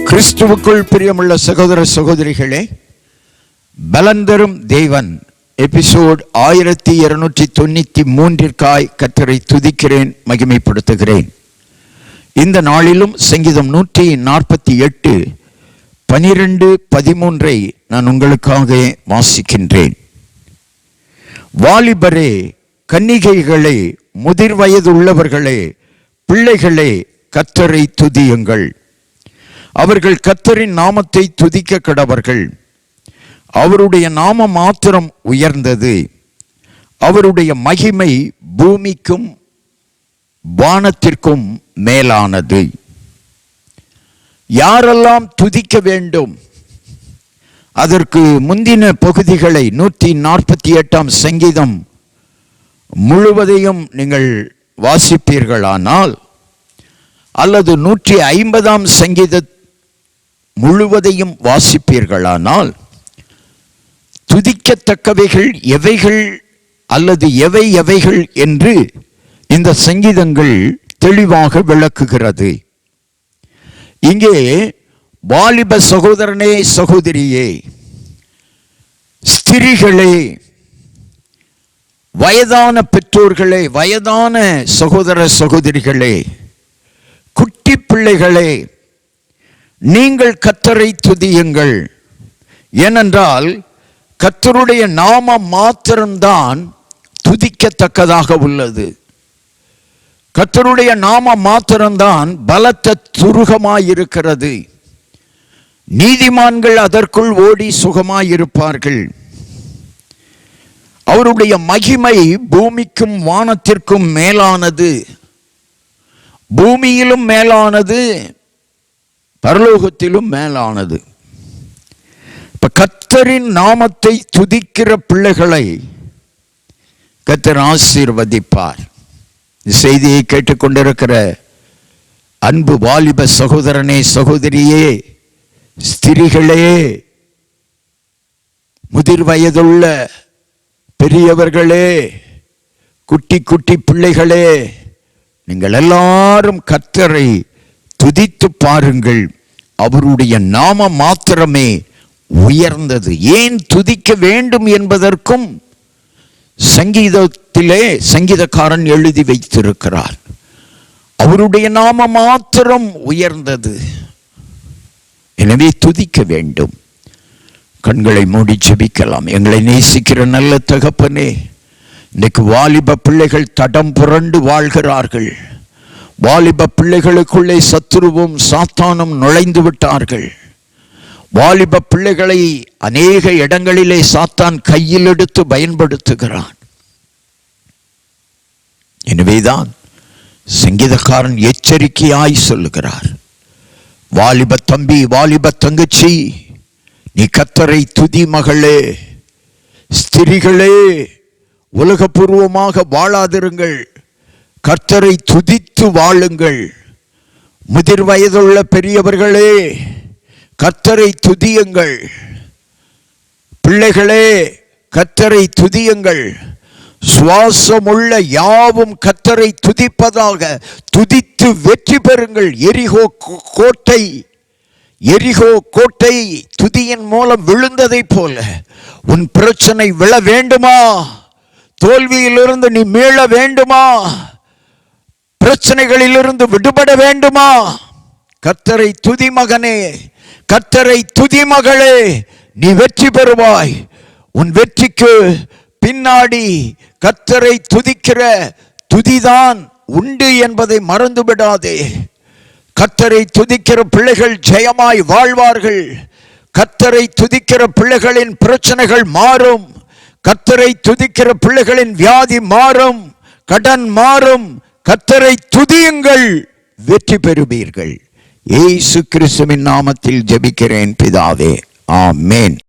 கிறிஸ்துவுக்குள் பிரியமுள்ள சகோதர சகோதரிகளே, பலந்தரும் தேவன் எபிசோட் 1293 கர்த்தரை துதிக்கிறேன், மகிமைப்படுத்துகிறேன். இந்த நாளிலும் சங்கீதம் 148 12 13 நான் உங்களுக்காக வாசிக்கின்றேன். வாலிபரே, கன்னிகைகளே, முதிர் வயது உள்ளவர்களே, பிள்ளைகளே, கர்த்தரை துதியுங்கள். அவர்கள் கர்த்தரின் நாமத்தை துதிக்க கடவர்கள். அவருடைய நாம மாத்திரம் உயர்ந்தது. அவருடைய மகிமை பூமிக்கும் வானத்திற்கும் மேலானது. யாரெல்லாம் துதிக்க வேண்டும்? அதற்கு முந்தின பகுதிகளை 148 சங்கீதம் முழுவதையும் நீங்கள் வாசிப்பீர்களானால், அல்லது 150 சங்கீத முழுவதையும் வாசிப்பீர்களானால், துதிக்கத்தக்கவைகள் எவைகள் அல்லது எவைகள் என்று இந்த சங்கீதங்கள் தெளிவாக விளக்குகிறது. இங்கே வாலிப சகோதரனே, சகோதரியே, ஸ்திரீகளே, வயதான பெற்றோர்களே, வயதான சகோதர சகோதரிகளே, குட்டி பிள்ளைகளே, நீங்கள் கர்த்தரை துதியுங்கள். ஏனென்றால் கர்த்தருடைய நாமம் மாத்திரம்தான் துதிக்கத்தக்கதாக உள்ளது. கர்த்தருடைய நாமம் மாத்திரம்தான் பலத்த துருகமாயிருக்கிறது. நீதிமான்கள் அதற்குள் ஓடி சுகமாயிருப்பார்கள். அவருடைய மகிமை பூமிக்கும் வானத்திற்கும் மேலானது. பூமியிலும் மேலானது, பரலோகத்திலும் மேலானது. இப்ப கர்த்தரின் நாமத்தை துதிக்கிற பிள்ளைகளை கர்த்தர் ஆசீர்வதிப்பார். செய்தியை கேட்டுக்கொண்டிருக்கிற அன்பு வாலிப சகோதரனே, சகோதரியே, ஸ்திரீகளே, முதிர் வயதுள்ள பெரியவர்களே, குட்டி குட்டி பிள்ளைகளே, நீங்கள் எல்லாரும் கர்த்தரை துதித்து பாருங்கள். அவருடைய நாமம் மாத்திரமே உயர்ந்தது. ஏன் துதிக்க வேண்டும் என்பதற்கும் சங்கீதத்திலே சங்கீதக்காரன் எழுதி வைத்திருக்கிறார். அவருடைய நாமம் மாத்திரம் உயர்ந்தது, எனவே துதிக்க வேண்டும். கண்களை மூடி ஜெபிக்கலாம். எங்களை நேசிக்கிற நல்ல தகப்பனே, இன்னைக்கு வாலிப பிள்ளைகள் தடம் புரண்டு வாழ்கிறார்கள். வாலிப பிள்ளைகளுக்குள்ளே சத்துருவும் சாத்தானும் நுழைந்து விட்டார்கள். வாலிப பிள்ளைகளை அநேக இடங்களிலே சாத்தான் கையில் எடுத்து பயன்படுத்துகிறான். எனவேதான் சங்கீதக்காரன் எச்சரிக்கையாய் சொல்லுகிறார், வாலிப தம்பி, வாலிப தங்கச்சி, நீ கர்த்தரை துதி மகளே. ஸ்திரீகளே, உலகபூர்வமாக வாழாதிருங்கள், கர்த்தரை துதித்து வாழுங்கள். முதிர் வயதுள்ள பெரியவர்களே, கர்த்தரை துதியுங்கள். பிள்ளைகளே, கர்த்தரை துதியுங்கள். சுவாசமுள்ள யாவும் கர்த்தரை துதிப்பதாக. துதித்து வெற்றி பெறுங்கள். எரிகோ கோட்டை துதியின் மூலம் விழுந்ததை போல உன் பிரச்சனை விழ வேண்டுமா? தோல்வியிலிருந்து நீ மீள வேண்டுமா? பிரச்சனைகளிலிருந்து விடுபட வேண்டுமா? கர்த்தரை துதி மகனே, கர்த்தரை துதி மகளே, நீ வெற்றி பெறுவாய். உன் வெற்றிக்கு பின்னாடி கர்த்தரை துதிக்கிற துதிதான் உண்டு என்பதை மறந்து விடாதே. கர்த்தரை துதிக்கிற பிள்ளைகள் ஜெயமாய் வாழ்வார்கள். கர்த்தரை துதிக்கிற பிள்ளைகளின் பிரச்சனைகள் மாறும். கர்த்தரை துதிக்கிற பிள்ளைகளின் வியாதி மாறும், கடன் மாறும். கர்த்தரை துதியுங்கள், வெற்றி பெறுவீர்கள். இயேசு கிறிஸ்துவின் நாமத்தில் ஜெபிக்கிறேன் பிதாவே, ஆமென்.